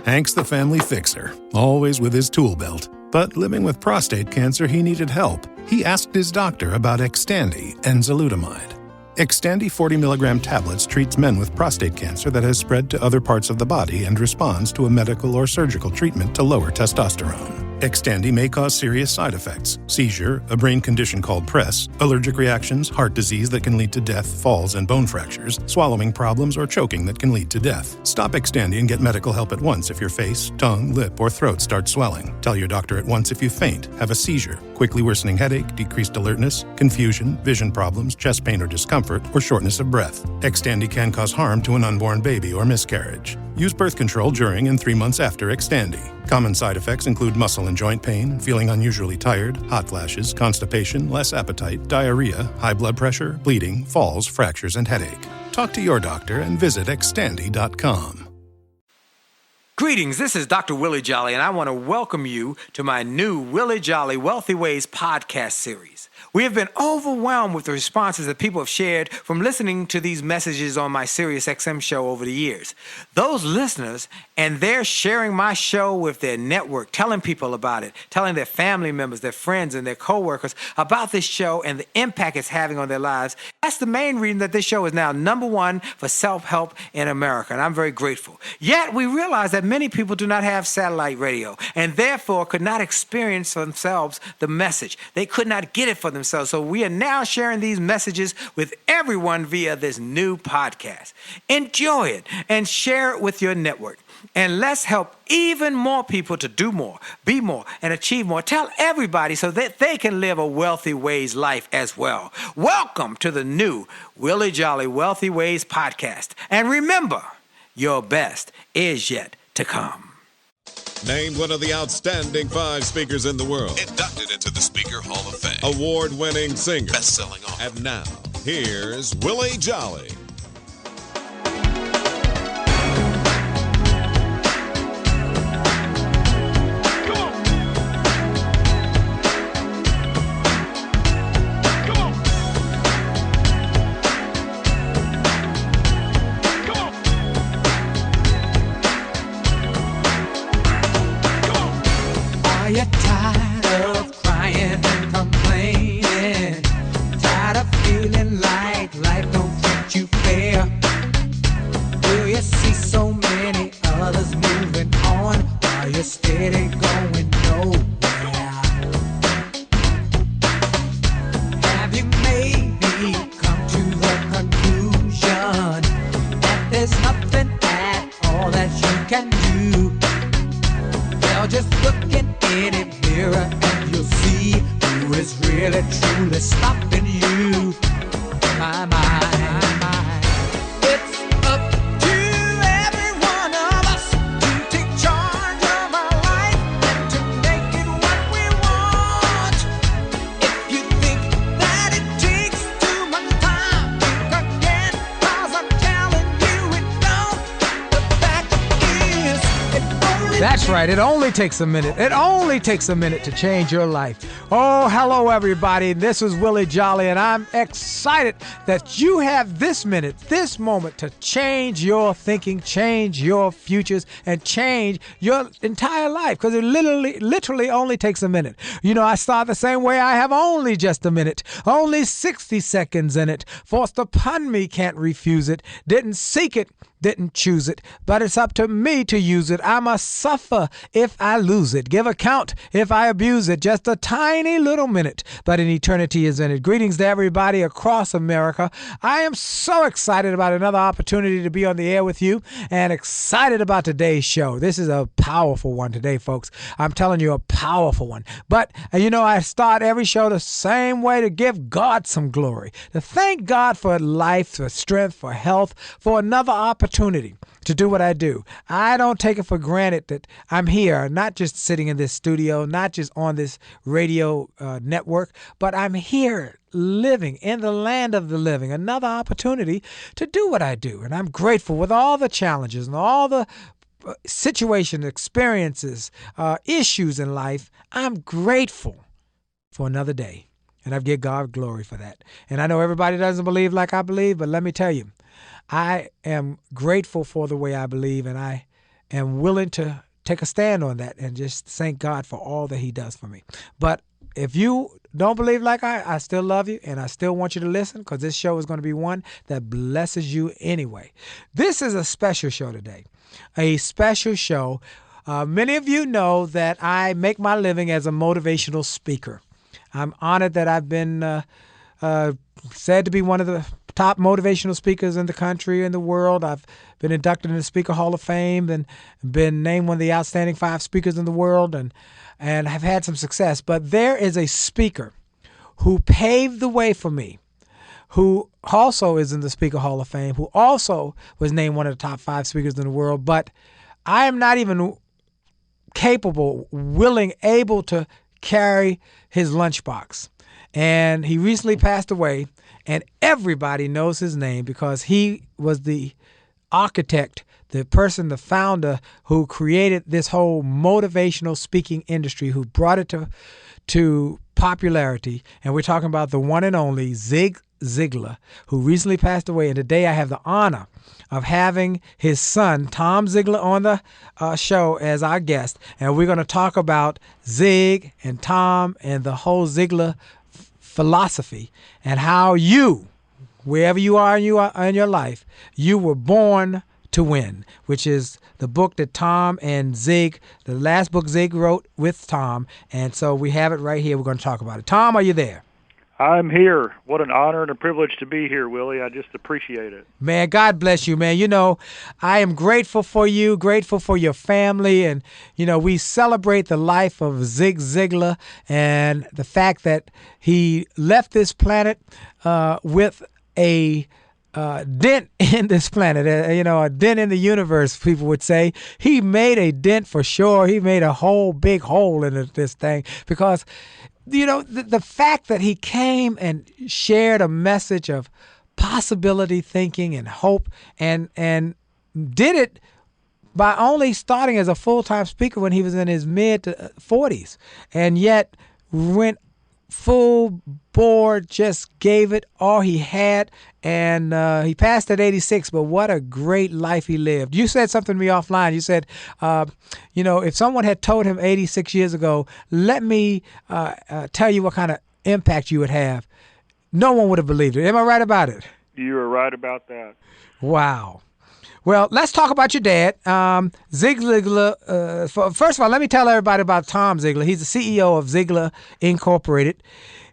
Hank's the family fixer, always with his tool belt. But living with prostate cancer, he needed help. He asked his doctor about Xtandi and enzalutamide. Xtandi 40 milligram tablets treats men with prostate cancer that has spread to other parts of the body and responds to a medical or surgical treatment to lower testosterone. Xtandi may cause serious side effects: seizure, a brain condition called PRESS, allergic reactions, heart disease that can lead to death, falls and bone fractures, swallowing problems, or choking that can lead to death. Stop Xtandi and get medical help at once if your face, tongue, lip, or throat start swelling. Tell your doctor at once if you faint, have a seizure, quickly worsening headache, decreased alertness, confusion, vision problems, chest pain or discomfort, or shortness of breath. Xtandi can cause harm to an unborn baby or miscarriage. Use birth control during and 3 months after Xtandi. Common side effects include muscle and joint pain, feeling unusually tired, hot flashes, constipation, less appetite, diarrhea, high blood pressure, bleeding, falls, fractures, and headache. Talk to your doctor and visit Xtandi.com. Greetings, this is Dr. Willie Jolley, and I want to welcome you to my new Willie Jolley Wealthy Ways podcast series. We have been overwhelmed with the responses that people have shared from listening to these messages on my SiriusXM show over the years. Those listeners, and they're sharing my show with their network, telling people about it, telling their family members, their friends, and their coworkers about this show and the impact it's having on their lives. That's the main reason that this show is now #1 for self-help in America, and I'm very grateful. Yet we realize that many people do not have satellite radio and therefore could not experience for themselves the message. They could not get it for themselves. So we are now sharing these messages with everyone via this new podcast. Enjoy it and share it with your network. And let's help even more people to do more, be more, and achieve more. Tell everybody so that they can live a Wealthy Ways life as well. Welcome to the new Willie Jolley Wealthy Ways podcast. And remember, your best is yet to come. Named one of the outstanding 5 speakers in the world. Inducted into the Speaker Hall of Fame. Award-winning singer. Best-selling author. And now, here's Willie Jolley. That's right. It only takes a minute. It only takes a minute to change your life. Oh, hello, everybody. This is Willie Jolley, and I'm excited that you have this minute, this moment to change your thinking, change your futures, and change your entire life, because it literally only takes a minute. You know, I start the same way. I have only just a minute, only 60 seconds in it. Forced upon me, can't refuse it. Didn't seek it, didn't choose it, but it's up to me to use it. I must suffer if I lose it. Give account if I abuse it. Just a tiny little minute, but an eternity is in it. Greetings to everybody across America. I am so excited about another opportunity to be on the air with you, and excited about today's show. This is a powerful one today, folks. I'm telling you, a powerful one. But, you know, I start every show the same way, to give God some glory, to thank God for life, for strength, for health, for another opportunity to do what I do. I don't take it for granted that I'm here, not just sitting in this studio, not just on this radio network, but I'm here living in the land of the living, another opportunity to do what I do. And I'm grateful with all the challenges and all the situations, experiences, issues in life. I'm grateful for another day. And I give God glory for that. And I know everybody doesn't believe like I believe, but let me tell you, I am grateful for the way I believe, and I am willing to take a stand on that and just thank God for all that he does for me. But if you don't believe like I still love you, and I still want you to listen, because this show is going to be one that blesses you anyway. This is a special show today, a special show. Many of you know that I make my living as a motivational speaker. I'm honored that I've been said to be one of the top motivational speakers in the country and the world. I've been inducted in the Speaker Hall of Fame and been named one of the outstanding 5 speakers in the world, and have had some success. But there is a speaker who paved the way for me, who also is in the Speaker Hall of Fame, who also was named one of the top 5 speakers in the world. But I am not even capable, willing, able to carry his lunchbox. And he recently passed away, and everybody knows his name because he was the architect, the person, the founder who created this whole motivational speaking industry, who brought it to popularity. And we're talking about the one and only Zig Ziglar, who recently passed away. And today I have the honor of having his son, Tom Ziglar, on the show as our guest. And we're going to talk about Zig and Tom and the whole Ziglar philosophy, and how you, wherever you are in your life, you were born to win, which is the book that Tom and Zig, the last book Zig wrote with Tom. And so we have it right here. We're going to talk about it. Tom, are you there? I'm here. What an honor and a privilege to be here, Willie. I just appreciate it. Man, God bless you, man. You know, I am grateful for you, grateful for your family. And, you know, we celebrate the life of Zig Ziglar and the fact that he left this planet with a dent in this planet, a dent in the universe, people would say. He made a dent for sure. He made a whole big hole in this thing because, you know, the fact that he came and shared a message of possibility thinking and hope and did it by only starting as a full-time speaker when he was in his mid-40s, and yet went full board, just gave it all he had, and he passed at 86, but what a great life he lived. You said something to me offline. You said, if someone had told him 86 years ago, let me tell you what kind of impact you would have, no one would have believed it. Am I right about it? You are right about that. Wow. Well, let's talk about your dad, Zig Ziglar. First of all, let me tell everybody about Tom Ziglar. He's the CEO of Ziglar Incorporated.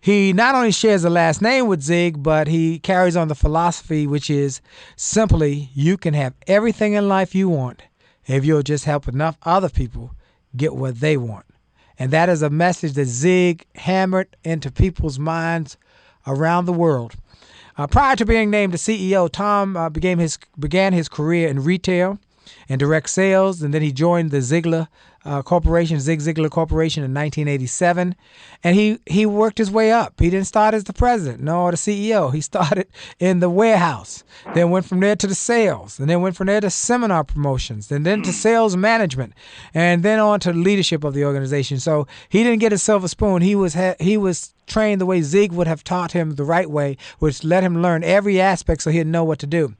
He not only shares the last name with Zig, but he carries on the philosophy, which is simply, you can have everything in life you want if you'll just help enough other people get what they want. And that is a message that Zig hammered into people's minds around the world. Prior to being named the CEO, Tom began his career in retail and direct sales, and then he joined the Ziglar Corporation, Zig Ziglar Corporation, in 1987, and he worked his way up. He didn't start as the president, nor the CEO. He started in the warehouse, then went from there to the sales, and then went from there to seminar promotions, and then to sales management, and then on to leadership of the organization. So he didn't get a silver spoon. He was trained the way Zig would have taught him, the right way, which let him learn every aspect so he'd know what to do.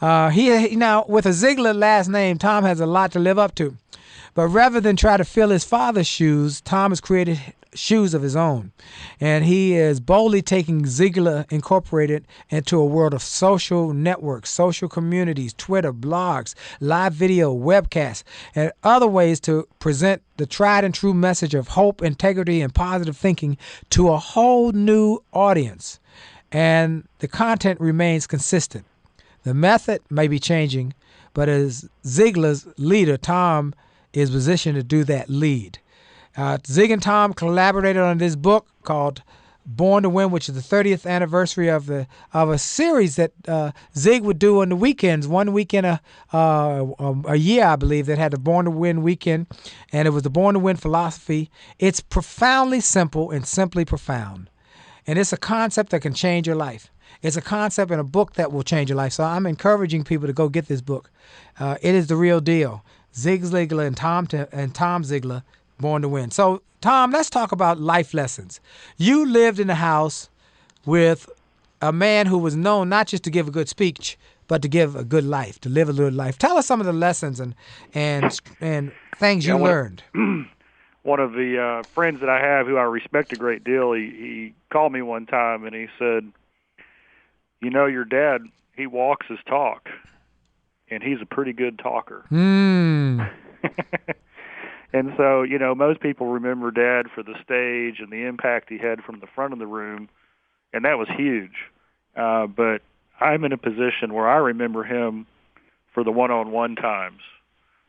Now, with a Ziglar last name, Tom has a lot to live up to. But rather than try to fill his father's shoes, Tom has created shoes of his own. And he is boldly taking Ziglar Incorporated into a world of social networks, social communities, Twitter, blogs, live video, webcasts, and other ways to present the tried and true message of hope, integrity, and positive thinking to a whole new audience. And the content remains consistent. The method may be changing, but as Ziglar's leader, Tom is positioned to do that lead. Zig and Tom collaborated on this book called Born to Win, which is the 30th anniversary of a series that Zig would do on the weekends, one weekend a year, I believe, that had the Born to Win weekend, and it was the Born to Win philosophy. It's profoundly simple and simply profound, and it's a concept that can change your life. It's a concept in a book that will change your life. So I'm encouraging people to go get this book. It is the real deal. Zig Ziglar and Tom Ziglar, Born to Win. So, Tom, let's talk about life lessons. You lived in a house with a man who was known not just to give a good speech, but to give a good life, to live a good life. Tell us some of the lessons and things you learned. One of the friends that I have who I respect a great deal, he called me one time and he said, "You know, your dad, he walks his talk, and he's a pretty good talker." And so, you know, most people remember Dad for the stage and the impact he had from the front of the room, and that was huge. But I'm in a position where I remember him for the one-on-one times,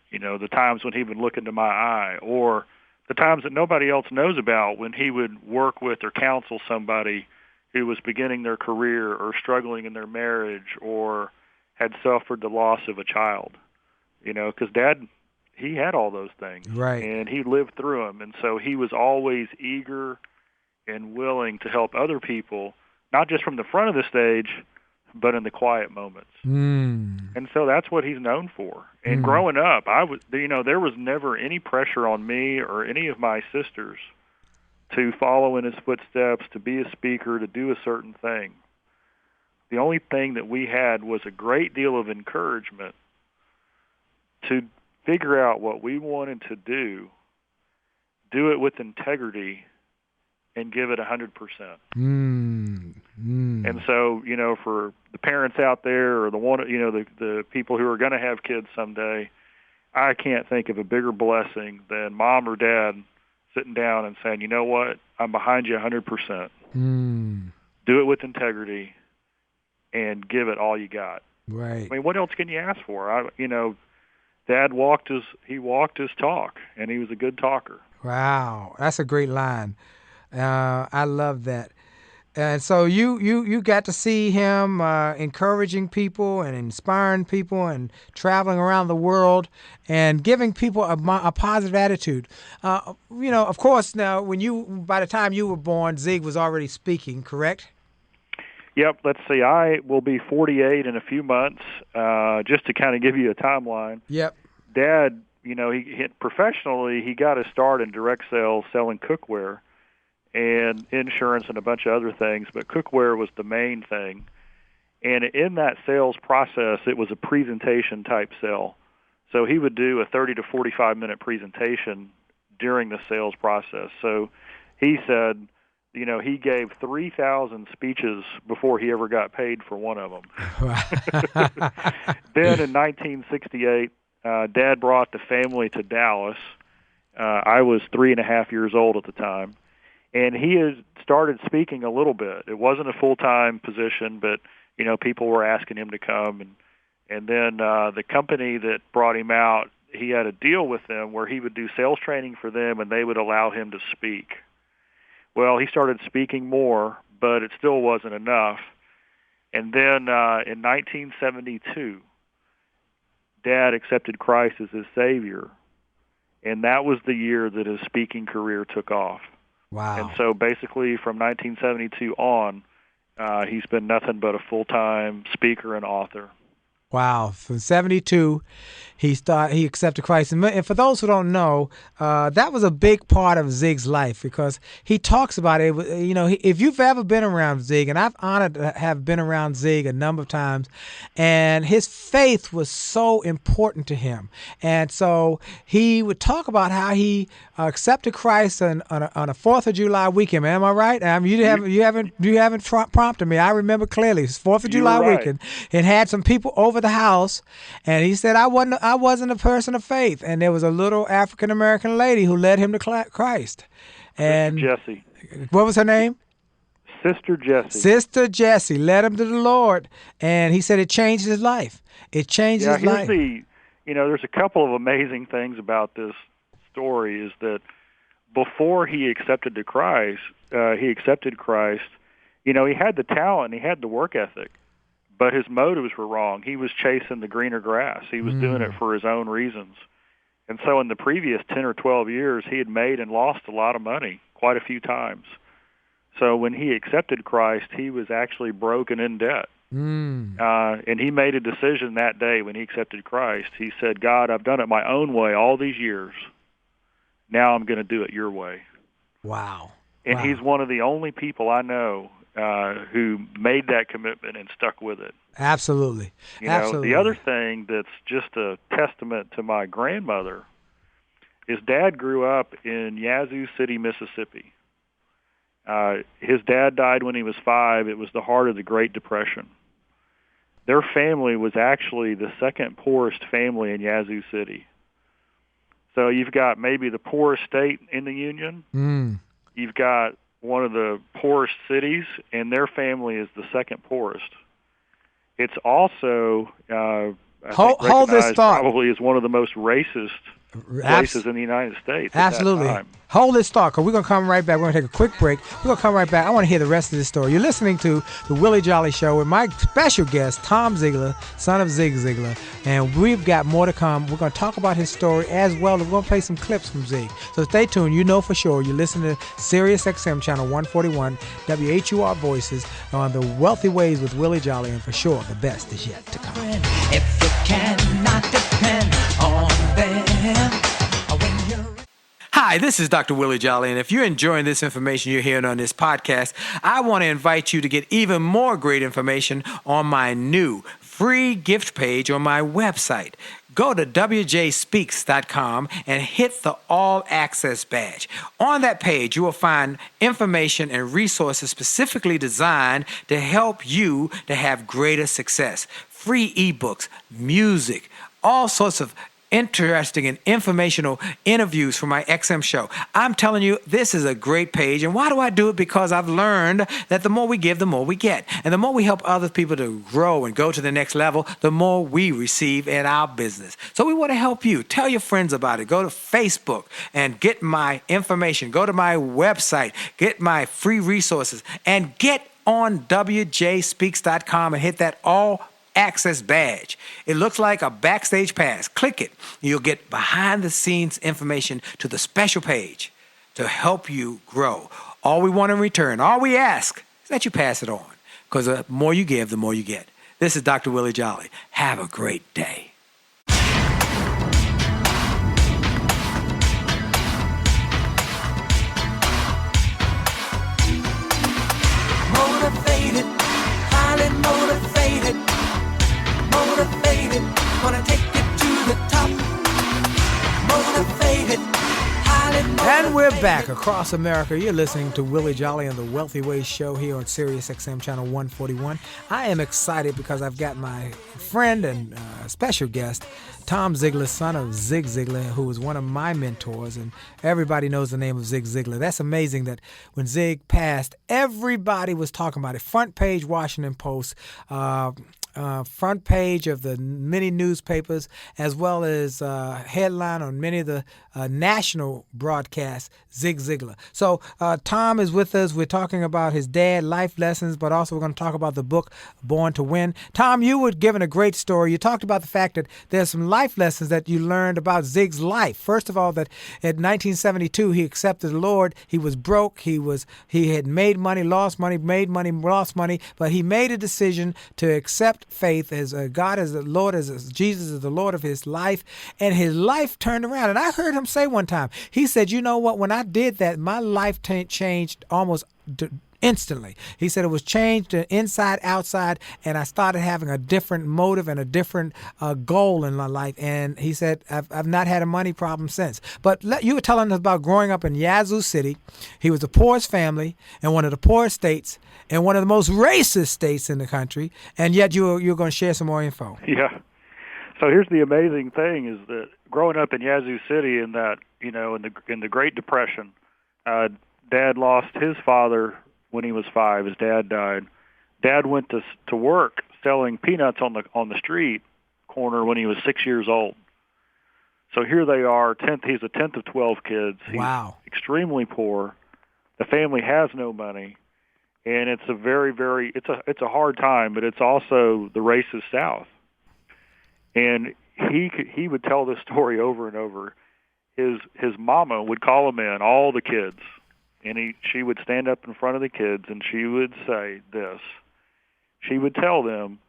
you know, the times when he would look into my eye, or the times that nobody else knows about when he would work with or counsel somebody who was beginning their career or struggling in their marriage or had suffered the loss of a child. You know, because Dad, he had all those things, right, and he lived through them, and so he was always eager and willing to help other people, not just from the front of the stage, but in the quiet moments. And so that's what he's known for. And growing up, there was never any pressure on me or any of my sisters to follow in his footsteps, to be a speaker, to do a certain thing. The only thing that we had was a great deal of encouragement to figure out what we wanted to do it with integrity, and give it 100%. And so, you know, for the parents out there, or the people who are going to have kids someday, I can't think of a bigger blessing than Mom or Dad sitting down and saying, "You know what? I'm behind you 100%. Do it with integrity, and give it all you got." Right. I mean, what else can you ask for? Dad walked his talk, and he was a good talker. Wow, that's a great line. I love that. And so you got to see him encouraging people and inspiring people and traveling around the world and giving people a positive attitude. Of course, now by the time you were born, Zig was already speaking, correct? Yep. Let's see. I will be 48 in a few months. Just to kind of give you a timeline. Yep. Dad, professionally, he got his start in direct sales, selling cookware and insurance and a bunch of other things, but cookware was the main thing. And in that sales process, it was a presentation type sale. So he would do a 30 to 45-minute presentation during the sales process. So he said, he gave 3,000 speeches before he ever got paid for one of them. Then in 1968, Dad brought the family to Dallas. I was 3.5 years old at the time. And he had started speaking a little bit. It wasn't a full-time position, but, people were asking him to come. And then the company that brought him out, he had a deal with them where he would do sales training for them, and they would allow him to speak. Well, he started speaking more, but it still wasn't enough. And then in 1972, Dad accepted Christ as his Savior, and that was the year that his speaking career took off. Wow. And so basically from 1972 on, he's been nothing but a full-time speaker and author. Wow. From 72, he accepted Christ. And for those who don't know, that was a big part of Zig's life because he talks about it. If you've ever been around Zig, and I've honored to have been around Zig a number of times, and his faith was so important to him. And so he would talk about how he accepted Christ on a 4th of July weekend. Am I right? You haven't prompted me. I remember clearly. It's 4th of July weekend. It had some people over the house, and he said, I wasn't a person of faith, and there was a little African American lady who led him to Christ. And Sister Jessie. What was her name? Sister Jessie. Sister Jessie led him to the Lord, and he said it changed his life. It changed his life. There's a couple of amazing things about this story. Is that before he accepted Christ, he had the talent, and he had the work ethic. But his motives were wrong. He was chasing the greener grass. He was doing it for his own reasons. And so in the previous 10 or 12 years, he had made and lost a lot of money quite a few times. So when he accepted Christ, he was actually broken in debt. And he made a decision that day when he accepted Christ. He said, God, I've done it my own way all these years. Now I'm going to do it your way. Wow. And he's one of the only people I know who made that commitment and stuck with it. Absolutely. You know, the other thing that's just a testament to my grandmother is Dad grew up in Yazoo City, Mississippi. His dad died when he was 5. It was the heart of the Great Depression. Their family was actually the second poorest family in Yazoo City. So you've got maybe the poorest state in the Union. You've got one of the poorest cities, and their family is the second poorest. It's also, I think, recognized probably as one of the most racist places in the United States. Absolutely. At that time. Hold this thought, because we're going to come right back. We're going to take a quick break. We're going to come right back. I want to hear the rest of this story. You're listening to The Willie Jolley Show with my special guest, Tom Ziglar, son of Zig Ziglar. And we've got more to come. We're going to talk about his story as well. We're going to play some clips from Zig. So stay tuned. You know for sure. You're listening to Sirius XM Channel 141, WHUR Voices on The Wealthy Ways with Willie Jolley. And for sure, the best is yet to come. If you cannot depend on them. Hi, this is Dr. Willie Jolley, and if you're enjoying this information you're hearing on this podcast, I want to invite you to get even more great information on my new free gift page on my website. Go to wjspeaks.com and hit the All Access badge. On that page, you will find information and resources specifically designed to help you to have greater success. Free ebooks, music, all sorts of interesting and informational interviews for my XM show. I'm telling you, this is a great page. And why do I do it? Because I've learned that the more we give, the more we get. And the more we help other people to grow and go to the next level, the more we receive in our business. So we want to help you. Tell your friends about it. Go to Facebook and get my information. Go to my website, get my free resources, and get on wjspeaks.com and hit that All Access badge. It looks like a backstage pass. Click it. You'll get behind the scenes information to the special page to help you grow. All we want in return, all we ask is that you pass it on, because the more you give, the more you get. This is Dr. Willie Jolley. Have a great day. Motivated, highly motivated. Motivated, gonna take it to the top. Motivated, highly motivated. And we're back across America. You're listening to Willie Jolley on the Wealthy Ways Show here on Sirius XM Channel 141. I am excited because I've got my friend and special guest, Tom Ziglar, son of Zig Ziglar, who was one of my mentors, and everybody knows the name of Zig Ziglar. That's amazing that when Zig passed, everybody was talking about it. Front page Washington Post, front page of the many newspapers, as well as headline on many of the national broadcasts, Zig Ziglar. So Tom is with us. We're talking about his dad, life lessons, but also we're going to talk about the book, Born to Win. Tom, you were given a great story. You talked about the fact that there's some life lessons that you learned about Zig's life. First of all, that in 1972, he accepted the Lord. He was broke. He had made money, lost money, made money, lost money, but he made a decision to accept faith as God as the Lord, as Jesus is the Lord of his life, and his life turned around. And I heard him say one time, he said, you know what, when I did that, my life changed almost instantly. He said it was changed inside, outside, and I started having a different motive and a different goal in my life. And he said, I've not had a money problem since. But you were telling us about growing up in Yazoo City. He was the poorest family in one of the poorest states and one of the most racist states in the country, and yet you're going to share some more info. Yeah. So here's the amazing thing is that growing up in Yazoo City in that, in the Great Depression, Dad lost his father when he was 5. His dad died. Dad went to work selling peanuts on the street corner when he was 6 years old. So here they are, he's a 10th of 12 kids. He's extremely poor. The family has no money. And it's a very, very, it's a hard time, but it's also the racist South. And he would tell this story over and over. His mama would call him in, all the kids, and she would stand up in front of the kids and she would say this. She would tell them,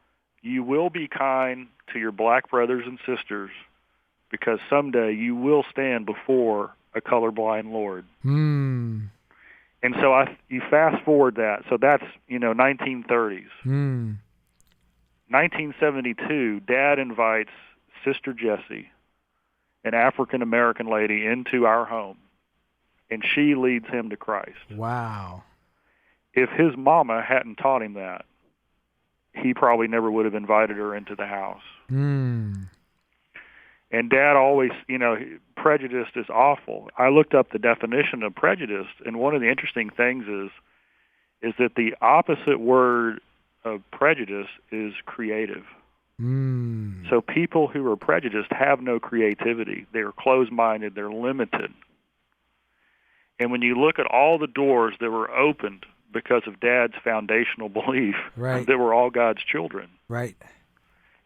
you will be kind to your black brothers and sisters because someday you will stand before a colorblind Lord. And so you fast forward that. So that's, 1930s. 1972, Dad invites Sister Jessie, an African-American lady, into our home, and she leads him to Christ. Wow. If his mama hadn't taught him that, he probably never would have invited her into the house. And Dad always, prejudice is awful. I looked up the definition of prejudice, and one of the interesting things is that the opposite word of prejudice is creative. So people who are prejudiced have no creativity. They're closed-minded. They're limited. And when you look at all the doors that were opened because of Dad's foundational belief that we're all God's children. Right.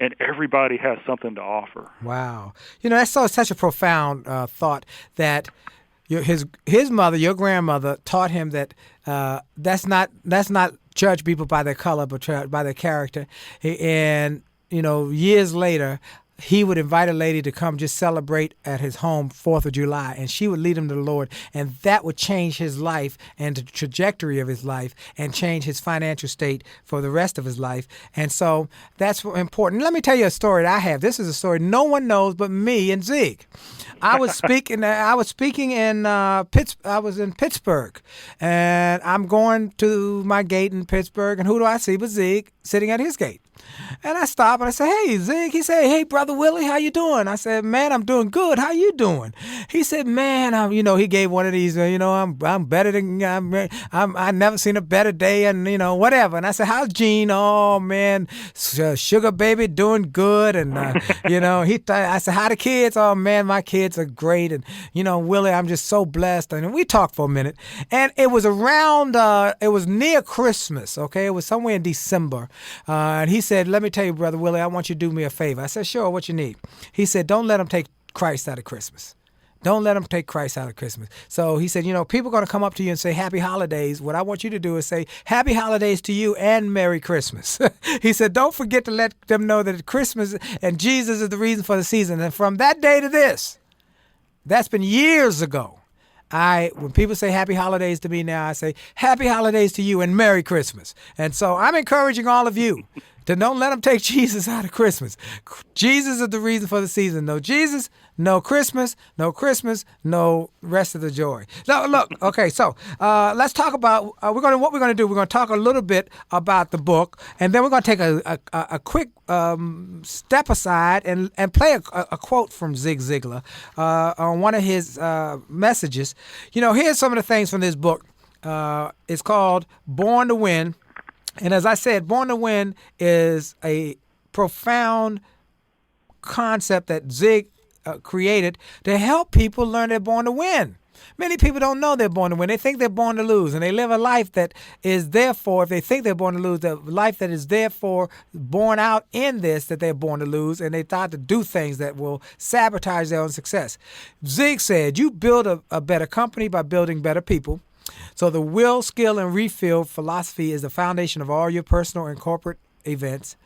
And everybody has something to offer. Wow. That's such a profound thought that his mother, your grandmother, taught him that that's not judge people by their color, but by their character. And, years later, he would invite a lady to come just celebrate at his home 4th of July, and she would lead him to the Lord, and that would change his life and the trajectory of his life and change his financial state for the rest of his life. And so that's important. Let me tell you a story that I have. This is a story no one knows but me and Zig. I was speaking in I was in Pittsburgh, and I'm going to my gate in Pittsburgh, and who do I see but Zig sitting at his gate? And I stop and I say, "Hey, Zig." He said, "Hey, Brother Willie, how you doing?" I said, "Man, I'm doing good. How you doing?" He said, "Man, he gave one of these, I'm better than I never seen a better day, and whatever." And I said, "How's Gene?" "Oh man, sugar baby, doing good." And I said, "How the kids?" "Oh man, my kids are great." And Willie, I'm just so blessed. And we talked for a minute, and it was it was near Christmas. Okay, it was somewhere in December, and he said, "Let me tell you, Brother Willie, I want you to do me a favor." I said, "Sure, what you need?" He said, "Don't let them take Christ out of Christmas. Don't let them take Christ out of Christmas." So he said, people are going to come up to you and say, "Happy holidays." What I want you to do is say, "Happy holidays to you and Merry Christmas." He said, "Don't forget to let them know that Christmas and Jesus is the reason for the season." And from that day to this, that's been years ago, when people say happy holidays to me now, I say, "Happy holidays to you and Merry Christmas." And so I'm encouraging all of you to don't let them take Jesus out of Christmas. Jesus is the reason for the season. No Jesus, no Christmas, no rest of the joy. No, look, okay, so let's talk about what we're going to do. We're going to talk a little bit about the book, and then we're going to take a quick step aside and play a quote from Zig Ziglar on one of his messages. Here's some of the things from this book. It's called Born to Win. And as I said, Born to Win is a profound concept that Zig created to help people learn they're born to win. Many people don't know they're born to win. They think they're born to lose, and they live a life that is therefore, if they think they're born to lose, the life that is therefore born out in this, that they're born to lose, and they start to do things that will sabotage their own success. Zig said, "You build a better company by building better people." So the will, skill, and refill philosophy is the foundation of all your personal and corporate events.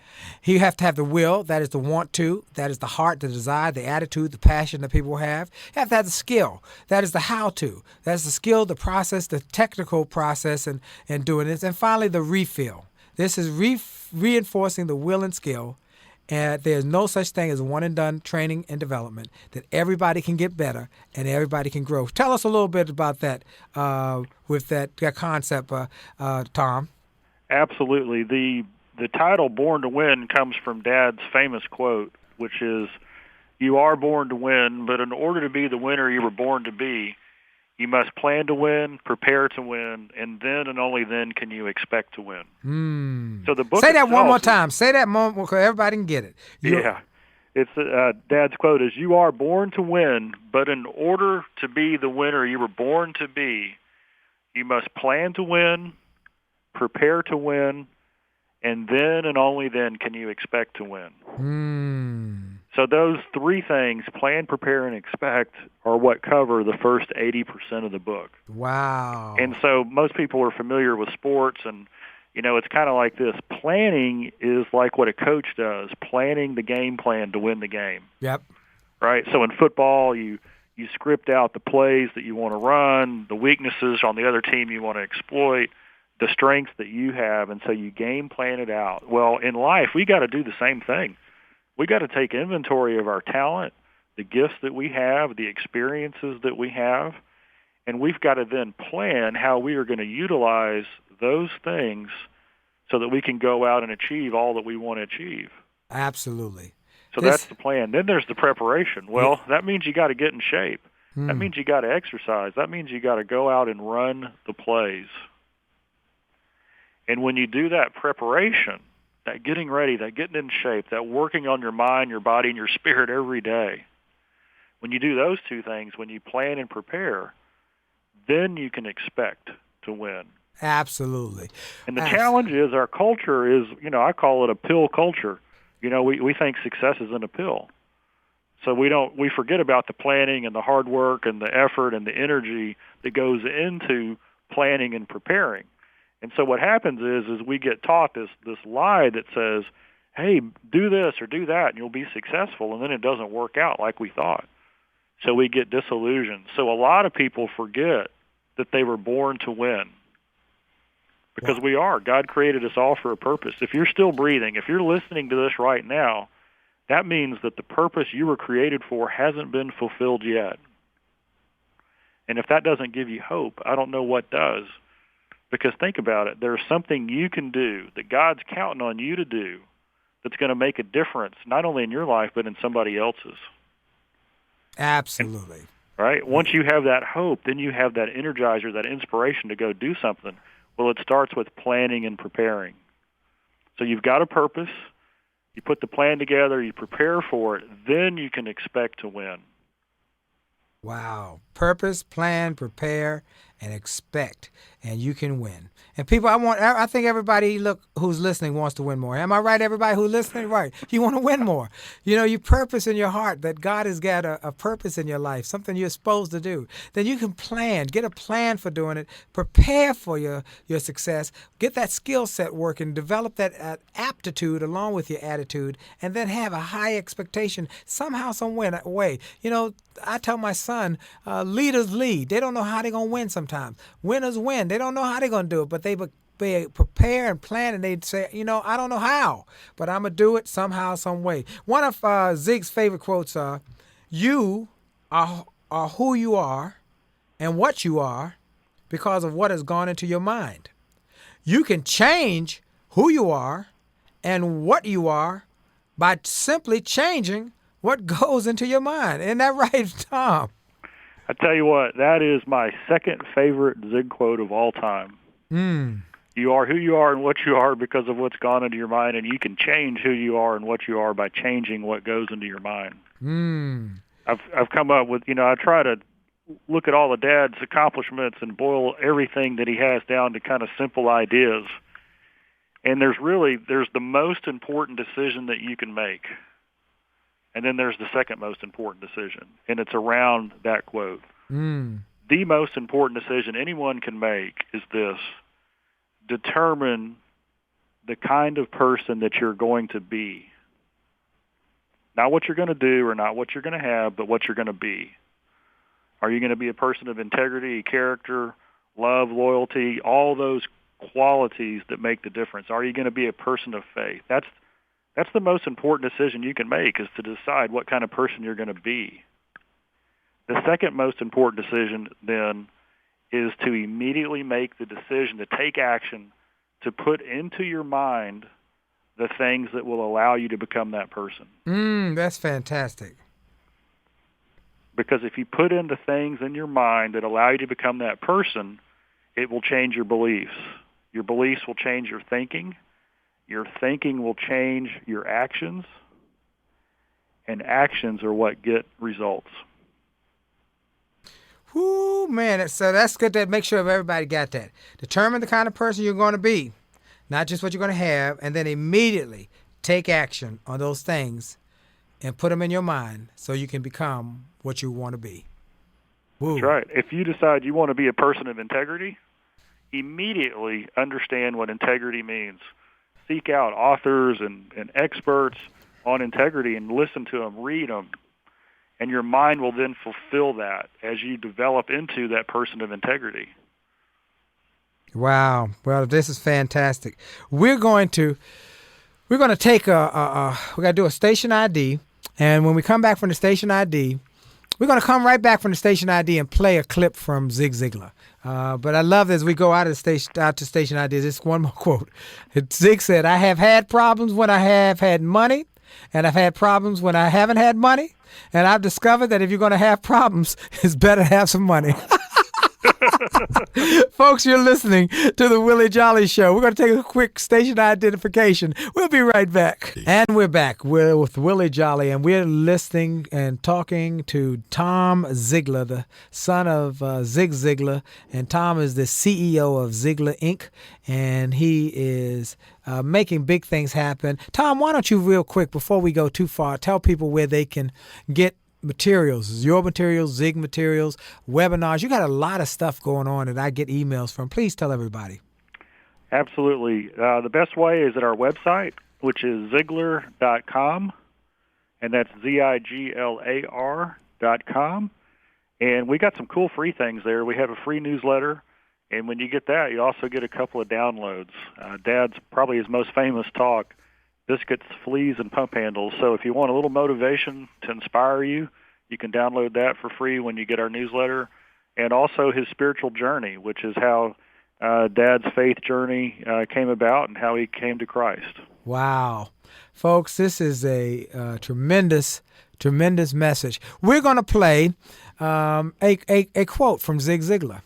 You have to have the will, that is the want to, that is the heart, the desire, the attitude, the passion that people have. You have to have the skill, that is the how to, that's the skill, the process, the technical process and doing this. And finally, the refill. This is reinforcing the will and skill. And there's no such thing as one and done training and development, that everybody can get better and everybody can grow. Tell us a little bit about that with that concept, Tom. Absolutely. The title Born to Win comes from Dad's famous quote, which is, "You are born to win, but in order to be the winner you were born to be, you must plan to win, prepare to win, and then and only then can you expect to win." So the book Say that one more time. Say that moment so everybody can get it. Yeah. It's Dad's quote is, "You are born to win, but in order to be the winner you were born to be, you must plan to win, prepare to win, and then and only then can you expect to win." So those three things, plan, prepare, and expect, are what cover the first 80% of the book. Wow. And so most people are familiar with sports, and, it's kind of like this. Planning is like what a coach does, planning the game plan to win the game. Yep. Right? So in football, you You script out the plays that you want to run, the weaknesses on the other team you want to exploit, the strengths that you have, and so you game plan it out. Well, in life, we got to do the same thing. We got to take inventory of our talent, the gifts that we have, the experiences that we have, and we've got to then plan how we are going to utilize those things so that we can go out and achieve all that we want to achieve. Absolutely. So that's the plan. Then there's the preparation. Well, that means you got to get in shape. That means you got to exercise. That means you got to go out and run the plays. And when you do that preparation, that getting ready, that getting in shape, that working on your mind, your body, and your spirit every day, when you do those two things, when you plan and prepare, then you can expect to win. Absolutely. And the challenge is our culture is, I call it a pill culture. We think success is in a pill. So we forget about the planning and the hard work and the effort and the energy that goes into planning and preparing. And so what happens is we get taught this lie that says, hey, do this or do that and you'll be successful, and then it doesn't work out like we thought. So we get disillusioned. So a lot of people forget that they were born to win. Because we are. God created us all for a purpose. If you're still breathing, if you're listening to this right now, that means that the purpose you were created for hasn't been fulfilled yet. And if that doesn't give you hope, I don't know what does. Because think about it. There's something you can do that God's counting on you to do that's going to make a difference, not only in your life, but in somebody else's. Absolutely. Right? Once you have that hope, then you have that energizer, that inspiration to go do something. Well, it starts with planning and preparing. So you've got a purpose. You put the plan together. You prepare for it. Then you can expect to win. Wow. Purpose, plan, prepare, and expect, and you can win. And people, I think everybody who's listening wants to win more. Am I right, everybody who's listening? Right. You want to win more. You purpose in your heart that God has got a purpose in your life, something you're supposed to do. Then you can plan, get a plan for doing it, prepare for your success, get that skill set working, develop that aptitude along with your attitude, and then have a high expectation somehow, some way. I tell my son, leaders lead. They don't know how they're going to win sometimes. Winners win. They don't know how they're going to do it, but they prepare and plan, and they say, I don't know how, but I'm going to do it somehow, some way. One of Zig's favorite quotes are, you are who you are and what you are because of what has gone into your mind. You can change who you are and what you are by simply changing what goes into your mind. Isn't that right, Tom? I tell you what, that is my second favorite Zig quote of all time. You are who you are and what you are because of what's gone into your mind, and you can change who you are and what you are by changing what goes into your mind. I've come up with, I try to look at all the Dad's accomplishments and boil everything that he has down to kind of simple ideas. And there's the most important decision that you can make. And then there's the second most important decision, and it's around that quote. The most important decision anyone can make is this: determine the kind of person that you're going to be. Not what you're going to do or not what you're going to have, but what you're going to be. Are you going to be a person of integrity, character, love, loyalty, all those qualities that make the difference? Are you going to be a person of faith? That's the most important decision you can make, is to decide what kind of person you're going to be. The second most important decision, then, is to immediately make the decision to take action, to put into your mind the things that will allow you to become that person. That's fantastic. Because if you put in the things in your mind that allow you to become that person, it will change your beliefs. Your beliefs will change your thinking. Your thinking will change your actions, and actions are what get results. Whoo, man. So that's good to make sure everybody got that. Determine the kind of person you're going to be, not just what you're going to have, and then immediately take action on those things and put them in your mind so you can become what you want to be. Woo. That's right. If you decide you want to be a person of integrity, immediately understand what integrity means. Seek out authors and experts on integrity and listen to them, read them, and your mind will then fulfill that as you develop into that person of integrity. Wow. Well, this is fantastic. We're going to take we got to do a station ID, and when we come back from the station ID, we're going to come right back from the station ID and play a clip from Zig Ziglar. But I love as we go out to station ID, this one more quote. Zig said, "I have had problems when I have had money, and I've had problems when I haven't had money, and I've discovered that if you're going to have problems, it's better to have some money." Folks, you're listening to the Willie Jolley Show. We're going to take a quick station identification. We'll be right back. And we're back. We're with Willie Jolley, and we're listening and talking to Tom Ziglar, the son of Zig Ziglar. And Tom is the CEO of Ziglar Inc., and he is making big things happen. Tom, why don't you real quick, before we go too far, tell people where they can get materials, your materials, Zig materials, webinars. You got a lot of stuff going on that I get emails from. Please tell everybody. Absolutely. The best way is at our website, which is Ziglar.com, and that's Ziglar.com. And we got some cool free things there. We have a free newsletter, and when you get that, you also get a couple of downloads. Dad's probably his most famous talk, Biscuits, Fleas, and Pump Handles. So if you want a little motivation to inspire you, you can download that for free when you get our newsletter. And also his spiritual journey, which is how Dad's faith journey came about and how he came to Christ. Wow. Folks, this is a tremendous message. We're going to play a quote from Zig Ziglar,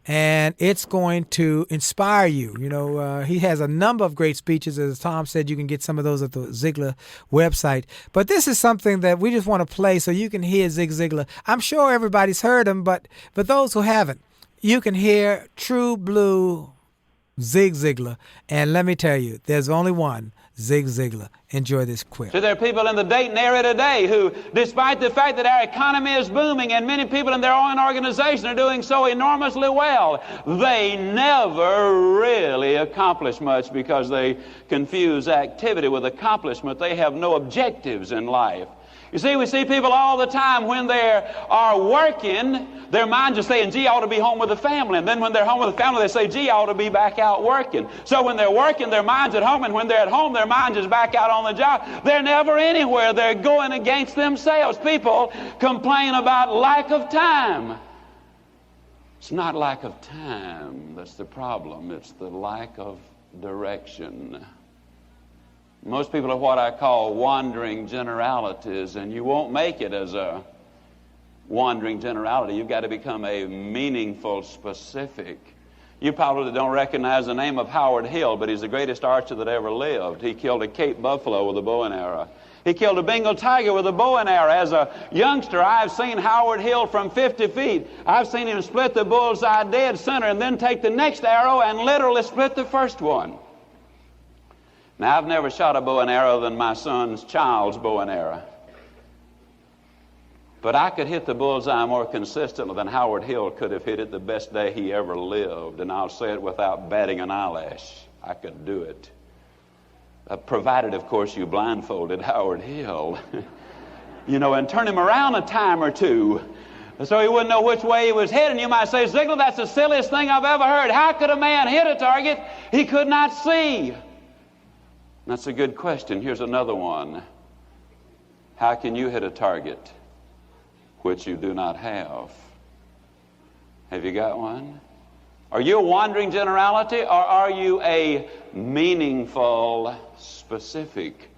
and it's going to inspire you. You know, he has a number of great speeches. As Tom said, you can get some of those at the Ziglar website. But this is something that we just want to play so you can hear Zig Ziglar. I'm sure everybody's heard him, but those who haven't, you can hear true blue Zig Ziglar. And let me tell you, there's only one Zig Ziglar. Enjoy this quick. So there are people in the Dayton area today who, despite the fact that our economy is booming and many people in their own organization are doing so enormously well, they never really accomplish much because they confuse activity with accomplishment. They have no objectives in life. You see, we see people all the time when they are working, their minds are saying, gee, I ought to be home with the family. And then when they're home with the family, they say, gee, I ought to be back out working. So when they're working, their mind's at home. And when they're at home, their mind's is back out on the job. They're never anywhere. They're going against themselves. People complain about lack of time. It's not lack of time that's the problem. It's the lack of direction. Most people are what I call wandering generalities, and you won't make it as a wandering generality. You've got to become a meaningful specific. You probably don't recognize the name of Howard Hill, but he's the greatest archer that ever lived. He killed a Cape buffalo with a bow and arrow. He killed a Bengal tiger with a bow and arrow. As a youngster, I've seen Howard Hill from 50 feet. I've seen him split the bullseye dead center and then take the next arrow and literally split the first one. Now, I've never shot a bow and arrow than my son's child's bow and arrow. But I could hit the bullseye more consistently than Howard Hill could have hit it the best day he ever lived. And I'll say it without batting an eyelash. I could do it. Provided, of course, you blindfolded Howard Hill. You know, and turn him around a time or two so he wouldn't know which way he was heading. You might say, Ziglar, that's the silliest thing I've ever heard. How could a man hit a target he could not see? That's a good question. Here's another one. How can you hit a target which you do not have? Have you got one? Are you a wandering generality, or are you a meaningful specific?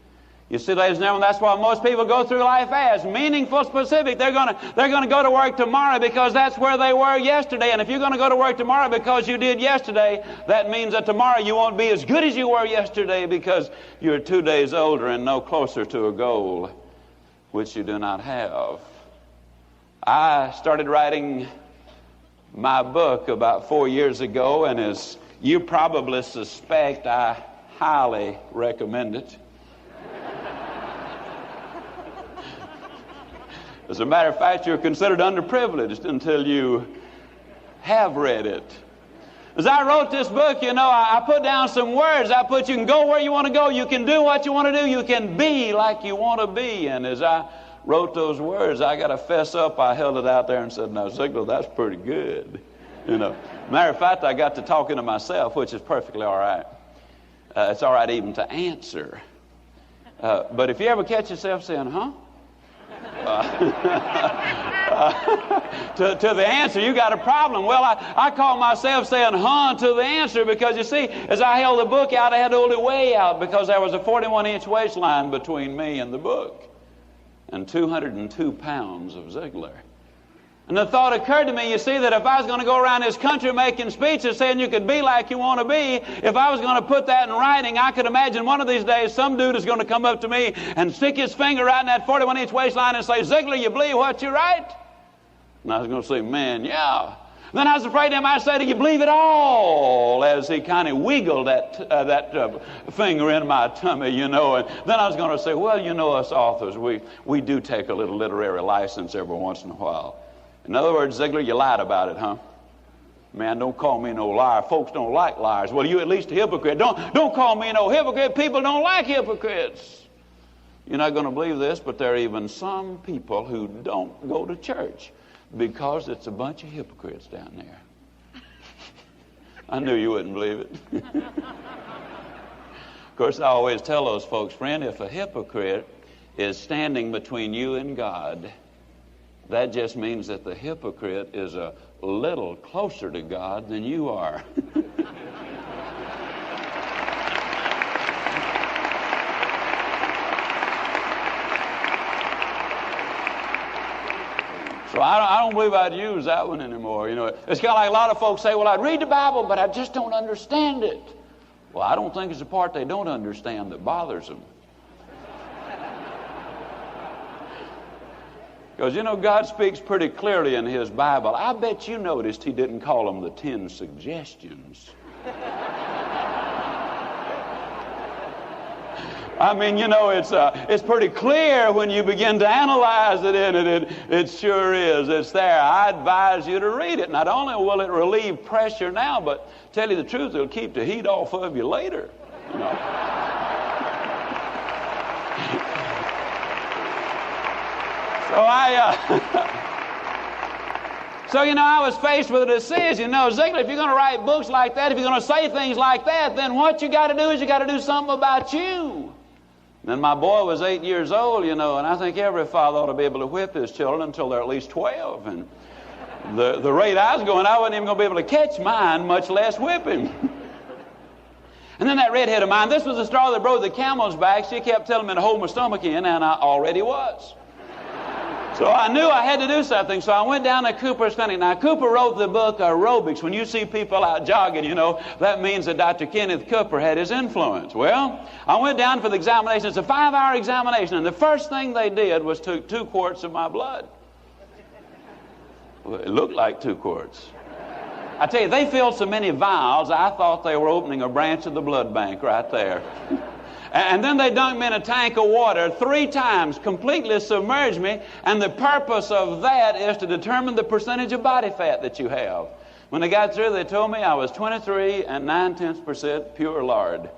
You see, ladies and gentlemen, that's why most people go through life as meaningful specific. They're going to go to work tomorrow because that's where they were yesterday. And if you're going to go to work tomorrow because you did yesterday, that means that tomorrow you won't be as good as you were yesterday because you're 2 days older and no closer to a goal which you do not have. I started writing my book about 4 years ago, and as you probably suspect, I highly recommend it. As a matter of fact, you're considered underprivileged until you have read it. As I wrote this book, you know, I put down some words. I put, you can go where you want to go. You can do what you want to do. You can be like you want to be. And as I wrote those words, I got to fess up, I held it out there and said, now, Ziglar, that's pretty good. You know, matter of fact, I got to talking to myself, which is perfectly all right. It's all right even to answer. But if you ever catch yourself saying, huh? To the answer, you got a problem. Well, I call myself saying huh to the answer because, you see, as I held the book out, I had to hold it way out because there was a 41-inch waistline between me and the book and 202 pounds of Ziglar. And the thought occurred to me, you see, that if I was going to go around this country making speeches saying you could be like you want to be, if I was going to put that in writing, I could imagine one of these days some dude is going to come up to me and stick his finger right in that 41-inch waistline and say, Ziglar, you believe what you write? And I was going to say, man, yeah. Then I was afraid he might say, do you believe it all? As he kind of wiggled that finger in my tummy, you know. And then I was going to say, well, you know, us authors, we do take a little literary license every once in a while. In other words, Ziglar, you lied about it, huh? Man, don't call me no liar. Folks don't like liars. Well, you at least a hypocrite. Don't call me no hypocrite. People don't like hypocrites. You're not going to believe this, but there are even some people who don't go to church because it's a bunch of hypocrites down there. I knew you wouldn't believe it. Of course, I always tell those folks, friend, if a hypocrite is standing between you and God, that just means that the hypocrite is a little closer to God than you are. So I don't believe I'd use that one anymore. You know, it's kind of like a lot of folks say, well, I'd read the Bible, but I just don't understand it. Well, I don't think it's the part they don't understand that bothers them. Because, you know, God speaks pretty clearly in His Bible. I bet you noticed He didn't call them the 10 suggestions. I mean, you know, it's pretty clear when you begin to analyze it in it. It sure is. It's there. I advise you to read it. Not only will it relieve pressure now, but tell you the truth, it'll keep the heat off of you later. You know. So you know, I was faced with a decision. You know, Ziglar, if you're going to write books like that, if you're going to say things like that, then what you got to do is you got to do something about you. And my boy was 8 years old, you know, and I think every father ought to be able to whip his children until they're at least 12. And the rate I was going, I wasn't even going to be able to catch mine, much less whip him. And then that redhead of mine, this was the straw that broke the camel's back. She kept telling me to hold my stomach in, and I already was. So I knew I had to do something, so I went down to Cooper's clinic. Now, Cooper wrote the book Aerobics. When you see people out jogging, you know, that means that Dr. Kenneth Cooper had his influence. Well, I went down for the examination. It's a 5-hour examination, and the first thing they did was took 2 quarts of my blood. Well, it looked like 2 quarts. I tell you, they filled so many vials, I thought they were opening a branch of the blood bank right there. And then they dunked me in a tank of water 3 times, completely submerged me, and the purpose of that is to determine the percentage of body fat that you have. When they got through, they told me I was 23 9/10% pure lard.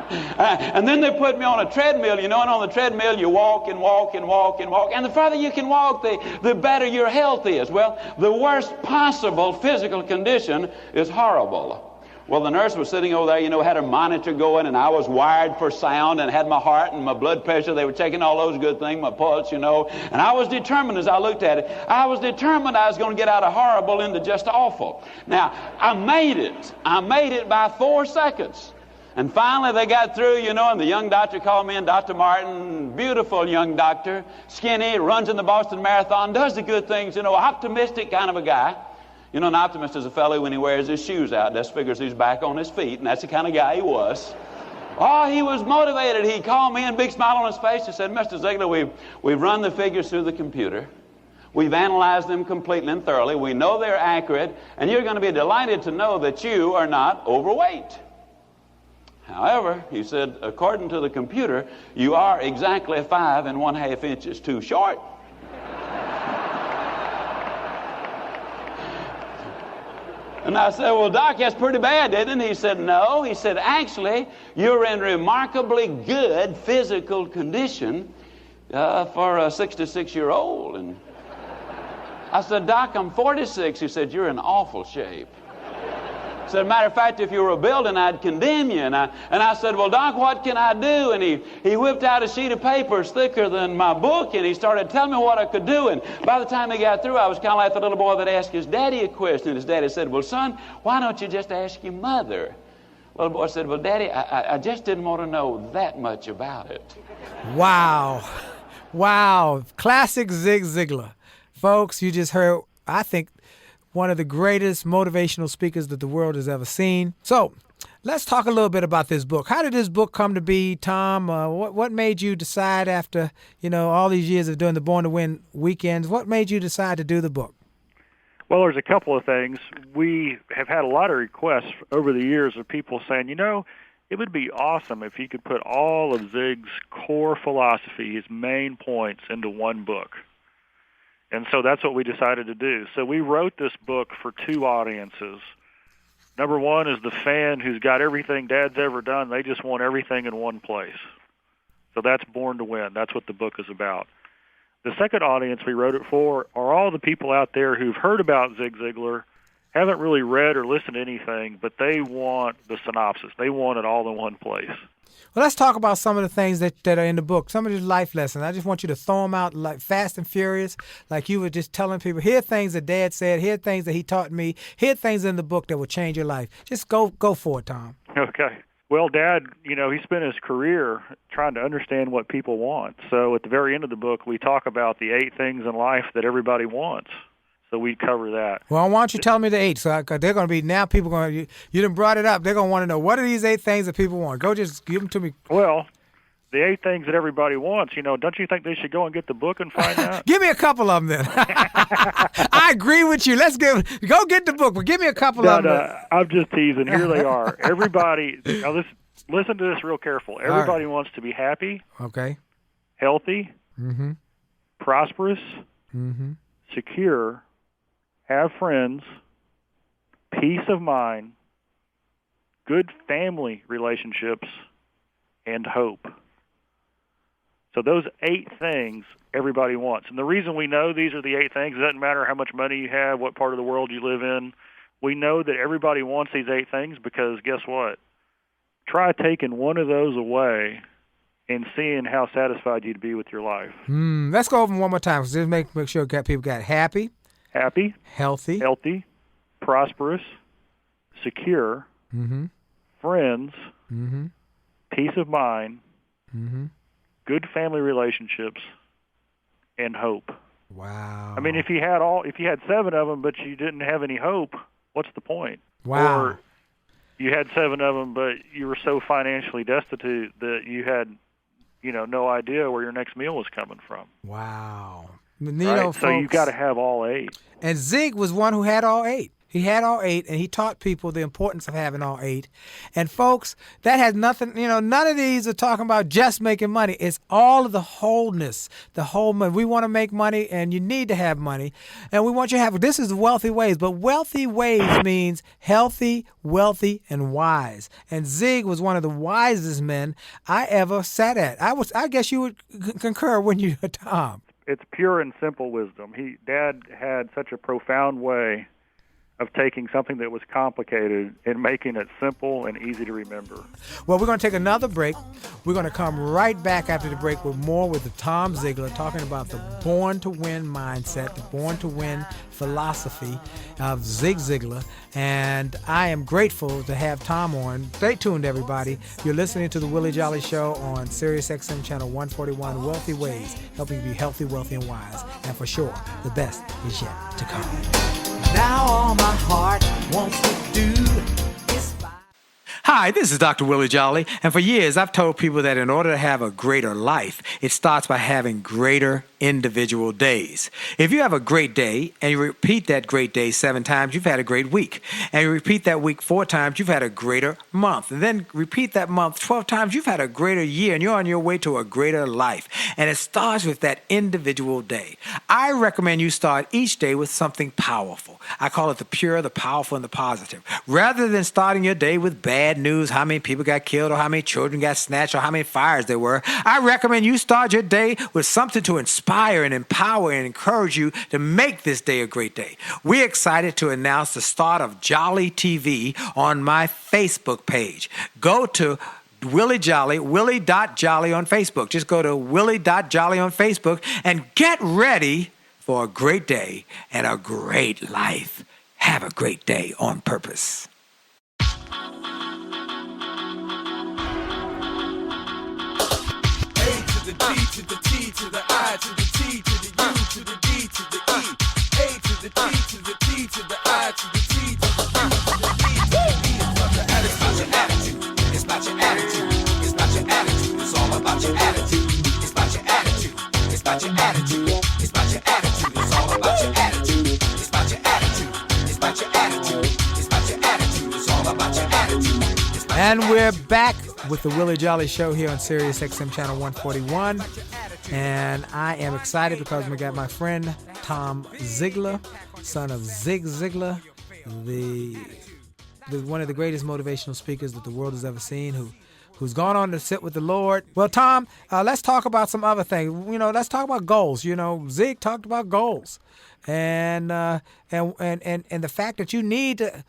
And then they put me on a treadmill, you know, and on the treadmill you walk and walk and walk and walk. And the further you can walk, the better your health is. Well, the worst possible physical condition is horrible. Well, the nurse was sitting over there, you know, had her monitor going, and I was wired for sound and had my heart and my blood pressure. They were checking all those good things, my pulse, you know. And I was determined as I looked at it, I was determined I was going to get out of horrible into just awful. Now, I made it. I made it by 4 seconds. And finally they got through, you know, and the young doctor called me in, Dr. Martin, beautiful young doctor, skinny, runs in the Boston Marathon, does the good things, you know, optimistic kind of a guy. You know, an optimist is a fellow when he wears his shoes out, just figures he's back on his feet, and that's the kind of guy he was. Oh, he was motivated. He called me in, big smile on his face. He said, Mr. Ziglar, we've run the figures through the computer. We've analyzed them completely and thoroughly. We know they're accurate, and you're going to be delighted to know that you are not overweight. However, he said, according to the computer, you are exactly 5 1/2 inches too short. And I said, well, Doc, that's pretty bad, isn't it? He said, no. He said, actually, you're in remarkably good physical condition. For a 66-year-old. And I said, Doc, I'm 46. He said, you're in awful shape. He said, matter of fact, if you were a building, I'd condemn you. And I said, well, Doc, what can I do? And he whipped out a sheet of paper thicker than my book, and he started telling me what I could do. And by the time he got through, I was kind of like the little boy that asked his daddy a question. And his daddy said, well, son, why don't you just ask your mother? Well, the boy said, well, Daddy, I just didn't want to know that much about it. Wow. Wow. Classic Zig Ziglar. Folks, you just heard, I think, one of the greatest motivational speakers that the world has ever seen. So let's talk a little bit about this book. How did this book come to be, Tom? What made you decide after, all these years of doing the Born to Win weekends, what made you decide to do the book? Well, there's a couple of things. We have had a lot of requests over the years of people saying, it would be awesome if you could put all of Zig's core philosophy, his main points, into one book. And so that's what we decided to do. So we wrote this book for two audiences. Number one is the fan who's got everything Dad's ever done. They just want everything in one place. So that's Born to Win. That's what the book is about. The second audience we wrote it for are all the people out there who've heard about Zig Ziglar, haven't really read or listened to anything, but they want the synopsis. They want it all in one place. Well, let's talk about some of the things that are in the book, some of these life lessons. I just want you to throw them out like fast and furious, like you were just telling people, here are things that Dad said, here are things that he taught me, here are things in the book that will change your life. Just go for it, Tom. Okay. Well, Dad, he spent his career trying to understand what people want. So at the very end of the book, we talk about the 8 things in life that everybody wants. So we cover that. Well, why don't you tell me the 8? So they're going to be, now people going to, you done brought it up. They're going to want to know, what are these 8 things that people want? Go just give them to me. Well, the 8 things that everybody wants, don't you think they should go and get the book and find out? Give me a couple of them then. I agree with you. Go get the book, but give me a couple of them. No, I'm just teasing. Here they are. Everybody, now listen to this real careful. Everybody wants to be happy. Okay. Healthy. Mm-hmm. Prosperous. Mm-hmm. Secure. Have friends. Peace of mind. Good family relationships. And hope. So those 8 things everybody wants. And the reason we know these are the 8 things, it doesn't matter how much money you have, what part of the world you live in. We know that everybody wants these 8 things because guess what? Try taking one of those away and seeing how satisfied you'd be with your life. Let's go over them one more time. Just make sure people got happy. Happy. Healthy. Healthy. Prosperous. Secure. Mm-hmm. Friends. Mm-hmm. Peace of mind. Mm-hmm. Good family relationships. And hope. Wow. I mean, if you had 7 of them, but you didn't have any hope, what's the point? Wow. Or you had 7 of them, but you were so financially destitute that you had, no idea where your next meal was coming from. Wow. Right? Folks, so you've got to have all 8. And Zig was one who had all 8. He had all 8, and he taught people the importance of having all 8. And folks, that has nothing, none of these are talking about just making money. It's all of the wholeness, the whole money. We want to make money, and you need to have money. And we want you to have, this is Wealthy Ways, but Wealthy Ways means healthy, wealthy, and wise. And Zig was one of the wisest men I ever sat at. I guess you would concur, wouldn't you, Tom? It's pure and simple wisdom. Dad had such a profound way of taking something that was complicated and making it simple and easy to remember. Well, we're going to take another break. We're going to come right back after the break with more with Tom Ziglar, talking about the Born to Win mindset, the Born to Win philosophy of Zig Ziglar. And I am grateful to have Tom on. Stay tuned, everybody. You're listening to the Willie Jolley Show on Sirius XM Channel 141, Wealthy Ways, helping you be healthy, wealthy, and wise. And for sure, the best is yet to come. Now all my heart wants to do is find. Hi, this is Dr. Willie Jolley, and for years I've told people that in order to have a greater life, it starts by having greater individual days. If you have a great day and you repeat that great day 7 times, you've had a great week. And you repeat that week 4 times, you've had a greater month. And then repeat that month 12 times, you've had a greater year, and you're on your way to a greater life. And it starts with that individual day. I recommend you start each day with something powerful. I call it the pure, the powerful, and the positive. Rather than starting your day with bad bad news, how many people got killed, or how many children got snatched, or how many fires there were. I recommend you start your day with something to inspire and empower and encourage you to make this day a great day. We're excited to announce the start of Jolley TV on my Facebook page. Go to Willie Jolley, Willie.Jolley on Facebook. Just go to Willie.Jolley on Facebook and get ready for a great day and a great life. Have a great day on purpose. A to the D to the T to the I to the T to the U to the D to the E. A to the D to the T to the I to the T to the U to the E to the E. It's about your attitude. It's about your attitude. It's about your attitude. It's all about your attitude. It's about your attitude. It's about your attitude. It's about your attitude. It's all about your attitude. It's about your attitude. It's about your attitude. It's about your attitude. It's all about your attitude. And we're back with the Willie Jolley Show here on Sirius XM Channel 141. And I am excited because we got my friend Tom Ziglar, son of Zig Ziglar, the one of the greatest motivational speakers that the world has ever seen, who's gone on to sit with the Lord. Well, Tom, let's talk about some other things. Let's talk about goals. Zig talked about goals, and the fact that you need to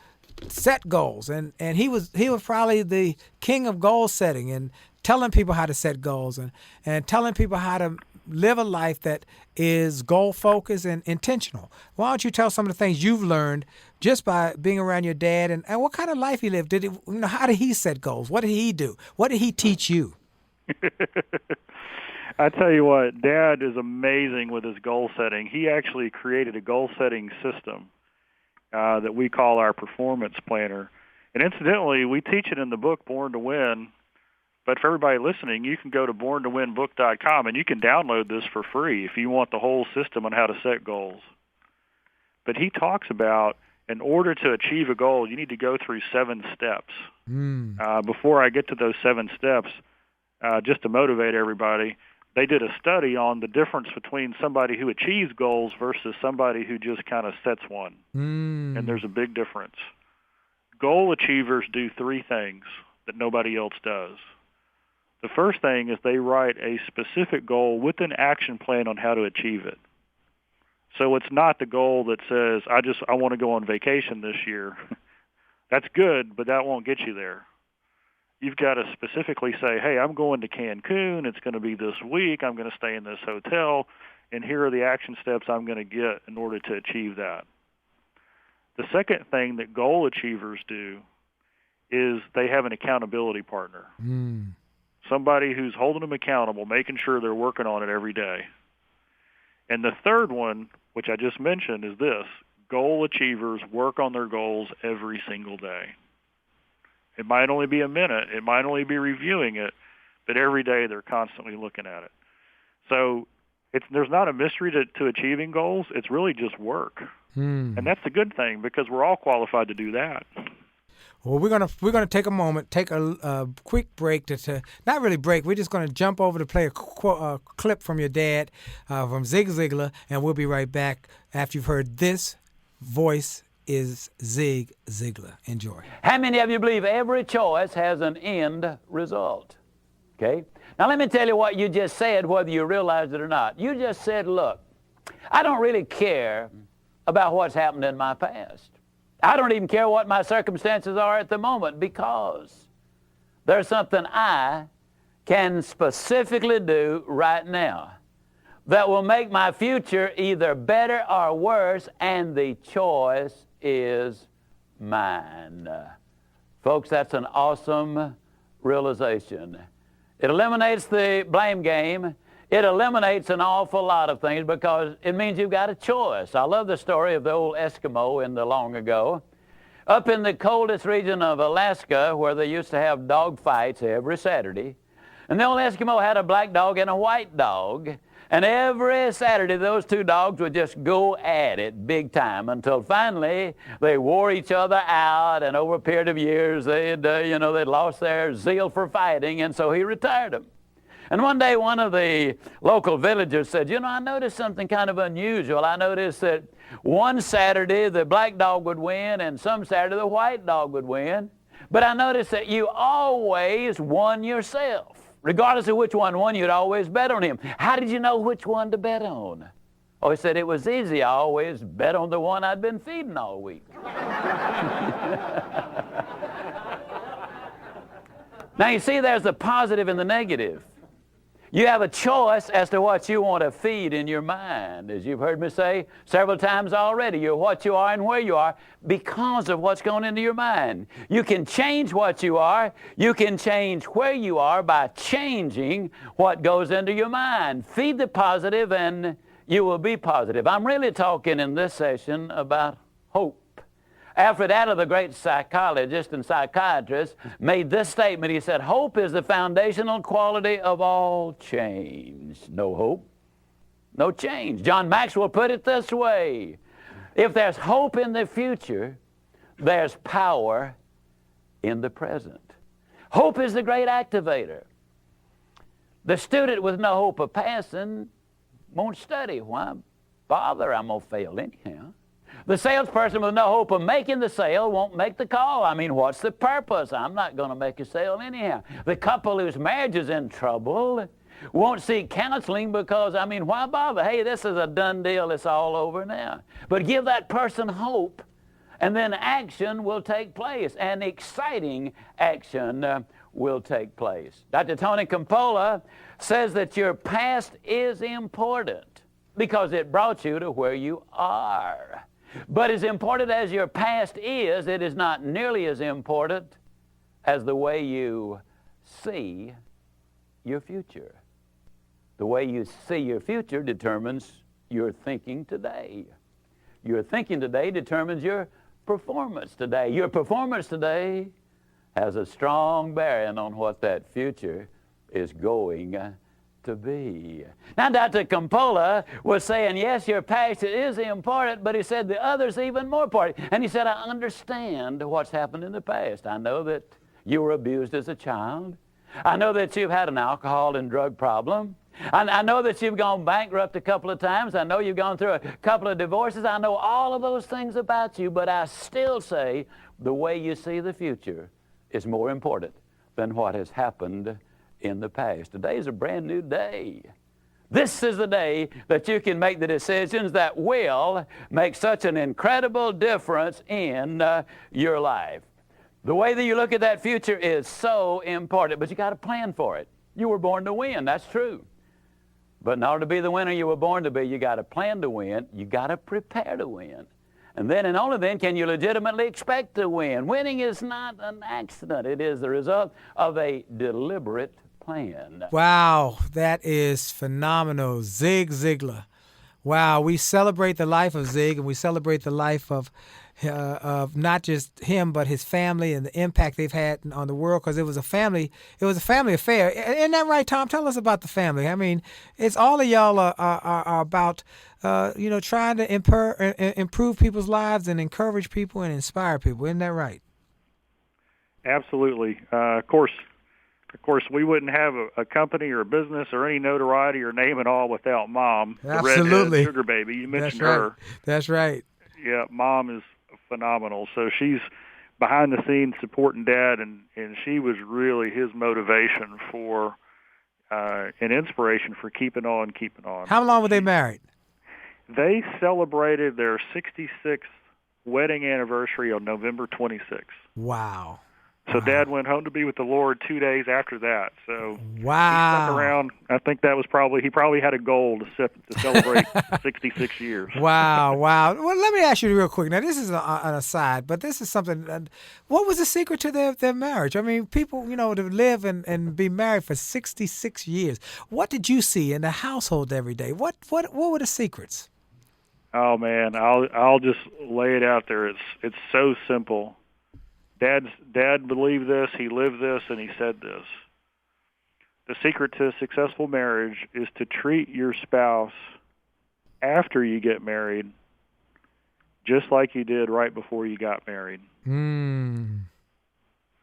set goals, and he was probably the king of goal setting and telling people how to set goals and telling people how to live a life that is goal focused and intentional. Why don't you tell some of the things you've learned just by being around your dad and what kind of life he lived? How did he set goals? What did he do? What did he teach you? I tell you what, Dad is amazing with his goal setting. He actually created a goal setting system that we call our performance planner. And incidentally, we teach it in the book, Born to Win. But for everybody listening, you can go to borntowinbook.com and you can download this for free if you want the whole system on how to set goals. But he talks about in order to achieve a goal, you need to go through 7 steps. Before I get to those 7 steps, just to motivate everybody, they did a study on the difference between somebody who achieves goals versus somebody who just kind of sets one. And there's a big difference. Goal achievers do 3 things that nobody else does. The first thing is they write a specific goal with an action plan on how to achieve it. So it's not the goal that says, I want to go on vacation this year. That's good, but that won't get you there. You've got to specifically say, hey, I'm going to Cancun. It's going to be this week. I'm going to stay in this hotel, and here are the action steps I'm going to get in order to achieve that. The second thing that goal achievers do is they have an accountability partner. Somebody who's holding them accountable, making sure they're working on it every day. And the third one, which I just mentioned, is this. Goal achievers work on their goals every single day. It might only be a minute. It might only be reviewing it, but every day they're constantly looking at it. So there's not a mystery to achieving goals. It's really just work. And that's a good thing because we're all qualified to do that. Well, we're gonna take a moment, take a quick break to not really break. We're just gonna jump over to play a clip from your dad, from Zig Ziglar, and we'll be right back after you've heard this. Voice is Zig Ziglar. Enjoy. How many of you believe every choice has an end result? Okay? Now let me tell you what you just said, whether you realize it or not. You just said, look, I don't really care about what's happened in my past. I don't even care what my circumstances are at the moment because there's something I can specifically do right now that will make my future either better or worse, and the choice is mine. Folks, that's an awesome realization. It eliminates the blame game. It eliminates an awful lot of things because it means you've got a choice. I love the story of the old Eskimo in the long ago. Up in the coldest region of Alaska where they used to have dog fights every Saturday. And the old Eskimo had a black dog and a white dog. And every Saturday, those 2 dogs would just go at it big time until finally they wore each other out. And over a period of years, they'd lost their zeal for fighting, and so he retired them. And one day, one of the local villagers said, I noticed something kind of unusual. I noticed that one Saturday, the black dog would win, and some Saturday, the white dog would win. But I noticed that you always won yourself. Regardless of which one won, you'd always bet on him. How did you know which one to bet on? Oh, he said it was easy. I always bet on the one I'd been feeding all week. Now, you see, there's the positive and the negative. You have a choice as to what you want to feed in your mind. As you've heard me say several times already, you're what you are and where you are because of what's going into your mind. You can change what you are. You can change where you are by changing what goes into your mind. Feed the positive and you will be positive. I'm really talking in this session about hope. Alfred Adler, the great psychologist and psychiatrist, made this statement. He said, hope is the foundational quality of all change. No hope, no change. John Maxwell put it this way. If there's hope in the future, there's power in the present. Hope is the great activator. The student with no hope of passing won't study. Why bother? I'm going to fail anyhow. The salesperson with no hope of making the sale won't make the call. I mean, what's the purpose? I'm not going to make a sale anyhow. The couple whose marriage is in trouble won't seek counseling because, I mean, why bother? Hey, this is a done deal. It's all over now. But give that person hope, and then action will take place, and exciting action will take place. Dr. Tony Campola says that your past is important because it brought you to where you are. But as important as your past is, it is not nearly as important as the way you see your future. The way you see your future determines your thinking today. Your thinking today determines your performance today. Your performance today has a strong bearing on what that future is going to be. Now, Dr. Campola was saying, yes, your past is important, but he said the other's even more important. And he said, I understand what's happened in the past. I know that you were abused as a child. I know that you've had an alcohol and drug problem. I know that you've gone bankrupt a couple of times. I know you've gone through a couple of divorces. I know all of those things about you, but I still say the way you see the future is more important than what has happened in the past. Today is a brand new day. This is the day that you can make the decisions that will make such an incredible difference in your life. The way that you look at that future is so important, but you got to plan for it. You were born to win, that's true. But in order to be the winner you were born to be, you got to plan to win. You got to prepare to win. And then and only then can you legitimately expect to win. Winning is not an accident. It is the result of a deliberate plan. Wow, that is phenomenal. Zig Ziglar. Wow, we celebrate the life of Zig, and we celebrate the life of not just him but his family and the impact they've had on the world, because it was a family affair. Isn't that right, Tom? Tell us about the family. I mean, it's all of y'all are about trying to improve people's lives and encourage people and inspire people. Isn't that right? Absolutely. Of course, we wouldn't have a company or a business or any notoriety or name at all without Mom, Absolutely. the redhead sugar baby. You mentioned her. That's right. Yeah, Mom is phenomenal. So she's behind the scenes supporting Dad, and she was really his motivation for an inspiration for keeping on. How long were they married? They celebrated their 66th wedding anniversary on November 26th. Wow. So Dad went home to be with the Lord 2 days after that. So wow. He stuck around. I think that was he probably had a goal to celebrate 66 years. Wow. Well, let me ask you real quick. Now, this is an aside, but this is something. What was the secret to their marriage? I mean, people, to live and be married for 66 years. What did you see in the household every day? What were the secrets? Oh man, I'll just lay it out there. It's so simple. Dad believed this, he lived this, and he said this. The secret to a successful marriage is to treat your spouse after you get married just like you did right before you got married. I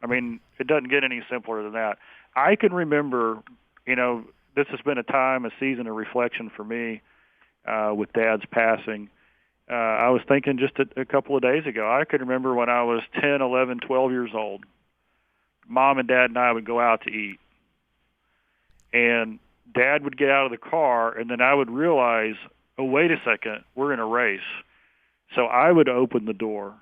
mean, it doesn't get any simpler than that. I can remember, this has been a season of reflection for me with Dad's passing. I was thinking just a couple of days ago, I could remember when I was 10, 11, 12 years old, Mom and Dad and I would go out to eat. And Dad would get out of the car, and then I would realize, oh, wait a second, we're in a race. So I would open the door,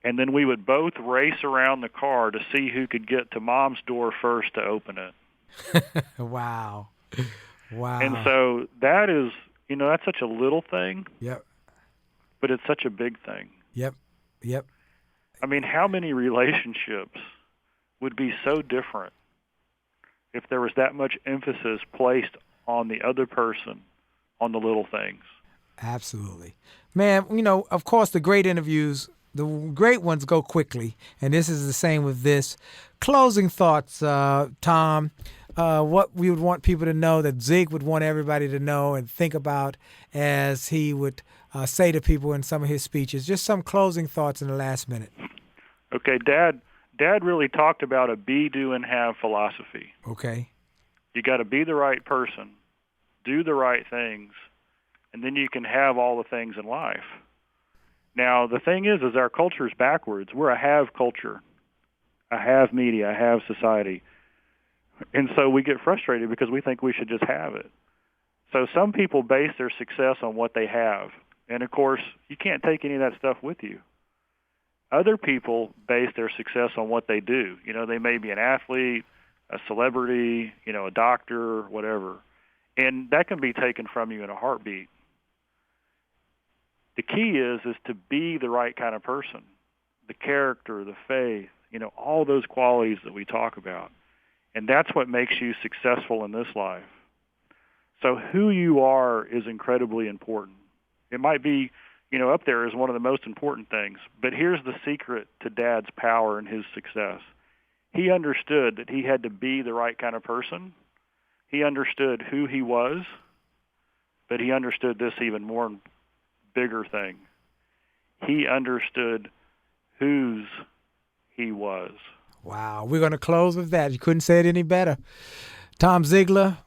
and then we would both race around the car to see who could get to Mom's door first to open it. Wow. Wow. And so that is, that's such a little thing. Yep. But it's such a big thing. Yep. Yep. I mean, how many relationships would be so different if there was that much emphasis placed on the other person, on the little things? Absolutely. Man, of course, the great interviews, the great ones go quickly, and this is the same with this. Closing thoughts, Tom, what we would want people to know, that Zig would want everybody to know and think about as he would say to people in some of his speeches. Just some closing thoughts in the last minute. Okay, Dad really talked about a be, do, and have philosophy. Okay. You got to be the right person, do the right things, and then you can have all the things in life. Now, the thing is our culture is backwards. We're a have culture, a have media, a have society. And so we get frustrated because we think we should just have it. So some people base their success on what they have. And, of course, you can't take any of that stuff with you. Other people base their success on what they do. They may be an athlete, a celebrity, a doctor, whatever. And that can be taken from you in a heartbeat. The key is to be the right kind of person, the character, the faith, all those qualities that we talk about. And that's what makes you successful in this life. So who you are is incredibly important. It might be, up there as one of the most important things. But here's the secret to Dad's power and his success. He understood that he had to be the right kind of person. He understood who he was, but he understood this even more bigger thing. He understood whose he was. Wow. We're going to close with that. You couldn't say it any better. Tom Ziglar,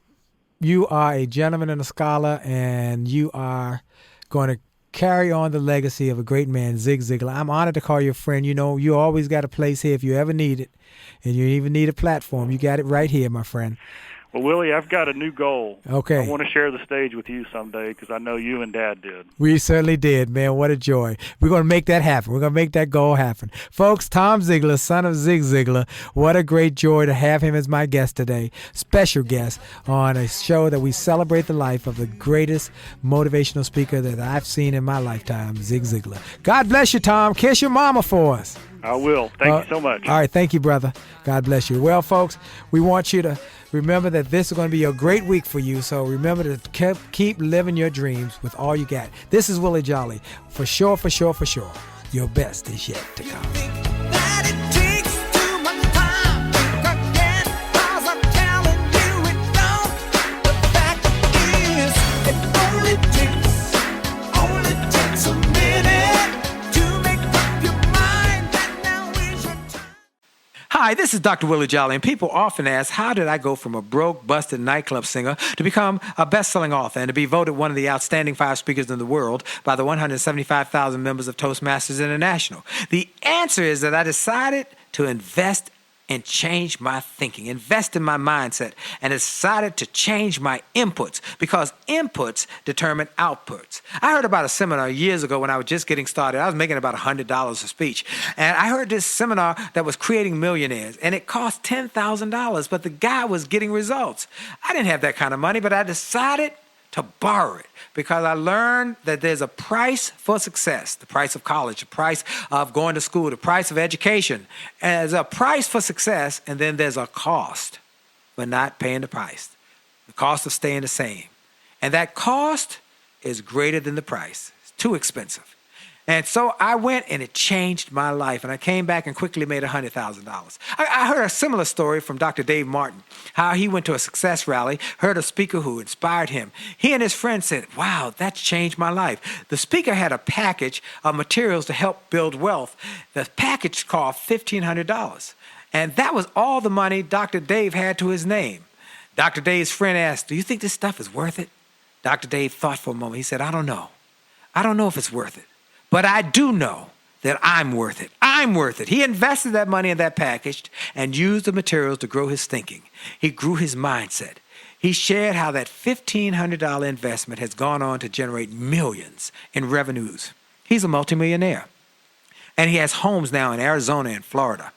you are a gentleman and a scholar, and you are going to carry on the legacy of a great man, Zig Ziglar. I'm honored to call you a friend. You always got a place here if you ever need it, and you even need a platform. You got it right here, my friend. Well, Willie, I've got a new goal. Okay. I want to share the stage with you someday because I know you and Dad did. We certainly did, man. What a joy. We're going to make that happen. We're going to make that goal happen. Folks, Tom Ziglar, son of Zig Ziglar, what a great joy to have him as my guest today. Special guest on a show that we celebrate the life of the greatest motivational speaker that I've seen in my lifetime, Zig Ziglar. God bless you, Tom. Kiss your mama for us. I will. Thank you so much. All right. Thank you, brother. God bless you. Well, folks, we want you to remember that this is going to be a great week for you. So remember to keep living your dreams with all you got. This is Willie Jolley. For sure, for sure, for sure. Your best is yet to come. Hi, this is Dr. Willie Jolley, and people often ask, how did I go from a broke, busted nightclub singer to become a best-selling author and to be voted one of the outstanding 5 speakers in the world by the 175,000 members of Toastmasters International? The answer is that I decided to invest and change my thinking, invest in my mindset, and decided to change my inputs because inputs determine outputs. I heard about a seminar years ago when I was just getting started. I was making about $100 a speech. And I heard this seminar that was creating millionaires, and it cost $10,000, but the guy was getting results. I didn't have that kind of money, but I decided to borrow it because I learned that there's a price for success, the price of college, the price of going to school, the price of education. And there's a price for success, and then there's a cost for not paying the price, the cost of staying the same. And that cost is greater than the price. It's too expensive. And so I went, and it changed my life. And I came back and quickly made $100,000. I heard a similar story from Dr. Dave Martin, how he went to a success rally, heard a speaker who inspired him. He and his friend said, wow, that's changed my life. The speaker had a package of materials to help build wealth. The package cost $1,500. And that was all the money Dr. Dave had to his name. Dr. Dave's friend asked, do you think this stuff is worth it? Dr. Dave thought for a moment. He said, I don't know. I don't know if it's worth it. But I do know that I'm worth it. I'm time worth it. He invested that money in that package and used the materials to grow his thinking. He grew his mindset. He shared how that $1,500 investment has gone on to generate millions in revenues. He's a multimillionaire. And he has homes now in Arizona and Florida.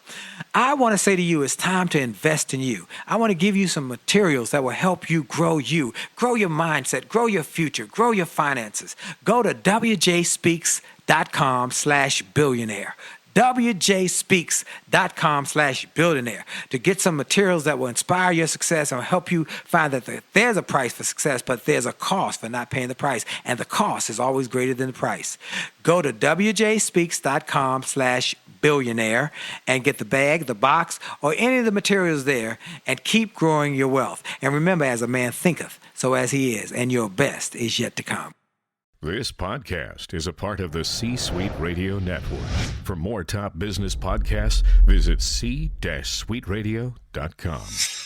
I want to say to you, it's time to invest in you. I want to give you some materials that will help you, grow your mindset, grow your future, grow your finances. Go to wjspeaks.com/billionaire. wjspeaks.com/billionaire to get some materials that will inspire your success and help you find that there's a price for success, but there's a cost for not paying the price. And the cost is always greater than the price. Go to wjspeaks.com/billionaire and get the bag, the box, or any of the materials there and keep growing your wealth. And remember, as a man thinketh, so as he is, and your best is yet to come. This podcast is a part of the C-Suite Radio Network. For more top business podcasts, visit c-suiteradio.com.